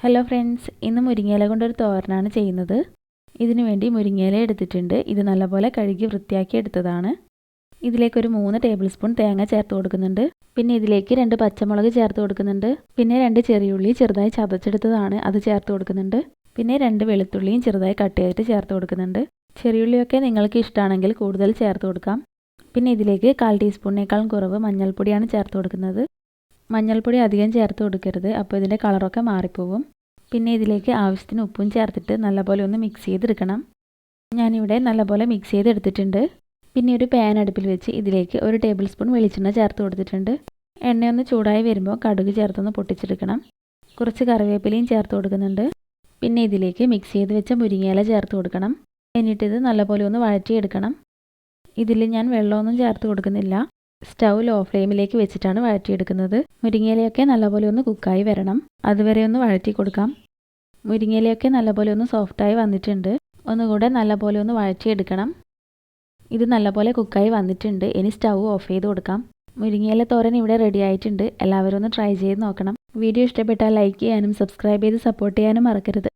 Hello friends, ഇന്ന് മുരിങ്ങയില കൊണ്ടൊരു തോരനാണ് ചെയ്യുന്നത്. ഇതിനു വേണ്ടി മുരിങ്ങയില എടുത്തിട്ടുണ്ട്. ഇത് നല്ലപോലെ കഴുകി വൃത്തിയാക്കി എടുത്തതാണ്. ഇതിലേക്ക് ഒരു 3 ടേബിൾ സ്പൂൺ തേങ്ങ ചേർത്ത് കൊടുക്കുന്നുണ്ട്. പിന്നെ ഇതിലേക്ക് 2 പച്ചമുളക് ചേർത്ത് കൊടുക്കുന്നുണ്ട്. പിന്നെ 2 ചെറിയുള്ളി ചെറുതായി ചതച്ചെടുത്തതാണ്, അത് ചേർത്ത് കൊടുക്കുന്നുണ്ട്. പിന്നെ 2 വെളുത്തുള്ളിയും ചെറുതായി കട്ട് ചെയ്തിട്ട് ചേർത്ത് കൊടുക്കുന്നുണ്ട്. ചെറിയുള്ളിയൊക്കെ നിങ്ങൾക്ക് ഇഷ്ടമാണെങ്കിൽ കൂടുതൽ ചേർത്ത് കൊടുക്കാം. പിന്നെ ഇതിലേക്ക് 1/4 ടീസ്പൂണിനേക്കാളും കുറവ് മഞ്ഞൾപ്പൊടിയാണ് ചേർത്ത് കൊടുക്കുന്നത്. മഞ്ഞൾപ്പൊടി അധികം ചേർത്ത് കൊടുക്കരുത്, അപ്പോൾ ഇതിൻ്റെ കളറൊക്കെ മാറിപ്പോവും. പിന്നെ ഇതിലേക്ക് ആവശ്യത്തിന് ഉപ്പും ചേർത്തിട്ട് നല്ലപോലെ ഒന്ന് മിക്സ് ചെയ്തെടുക്കണം. ഞാനിവിടെ നല്ലപോലെ മിക്സ് ചെയ്തെടുത്തിട്ടുണ്ട്. പിന്നെ ഒരു പാൻ അടുപ്പിൽ വെച്ച് ഇതിലേക്ക് 1 ടേബിൾ സ്പൂൺ വെളിച്ചെണ്ണ ചേർത്ത് കൊടുത്തിട്ടുണ്ട്. എണ്ണയൊന്ന് ചൂടായി വരുമ്പോൾ കടുക് ചേർത്തൊന്ന് പൊട്ടിച്ചെടുക്കണം. കുറച്ച് കറിവേപ്പിലയും ചേർത്ത് കൊടുക്കുന്നുണ്ട്. പിന്നെ ഇതിലേക്ക് മിക്സ് ചെയ്ത് വെച്ച മുരിങ്ങയില ചേർത്ത് കൊടുക്കണം. എന്നിട്ടിത് നല്ലപോലെ ഒന്ന് വഴറ്റിയെടുക്കണം. ഇതിൽ ഞാൻ വെള്ളമൊന്നും ചേർത്ത് കൊടുക്കുന്നില്ല. സ്റ്റൗ ലോ ഫ്ലെയിമിലേക്ക് വെച്ചിട്ടാണ് വഴറ്റിയെടുക്കുന്നത്. മുരിങ്ങയിലയൊക്കെ നല്ലപോലെ ഒന്ന് കുക്കായി വരണം, അതുവരെ ഒന്ന് വഴറ്റി കൊടുക്കാം. മുരിങ്ങയിലയൊക്കെ നല്ലപോലെ ഒന്ന് സോഫ്റ്റായി വന്നിട്ടുണ്ട്. ഒന്നുകൂടെ നല്ലപോലെ ഒന്ന് വഴറ്റിയെടുക്കണം. ഇത് നല്ലപോലെ കുക്കായി വന്നിട്ടുണ്ട്. ഇനി സ്റ്റൗ ഓഫ് ചെയ്ത് കൊടുക്കാം. മുരിങ്ങയില തോരൻ ഇവിടെ റെഡി ആയിട്ടുണ്ട്. എല്ലാവരും ഒന്ന് ട്രൈ ചെയ്ത് നോക്കണം. വീഡിയോ ഇഷ്ടപ്പെട്ടാൽ ലൈക്ക് ചെയ്യാനും സബ്സ്ക്രൈബ് ചെയ്ത് സപ്പോർട്ട് ചെയ്യാനും മറക്കരുത്.